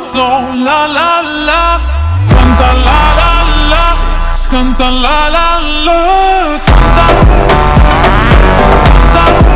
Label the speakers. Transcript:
Speaker 1: corazón, la la la. Canta la la la, canta la la la, canta, canta.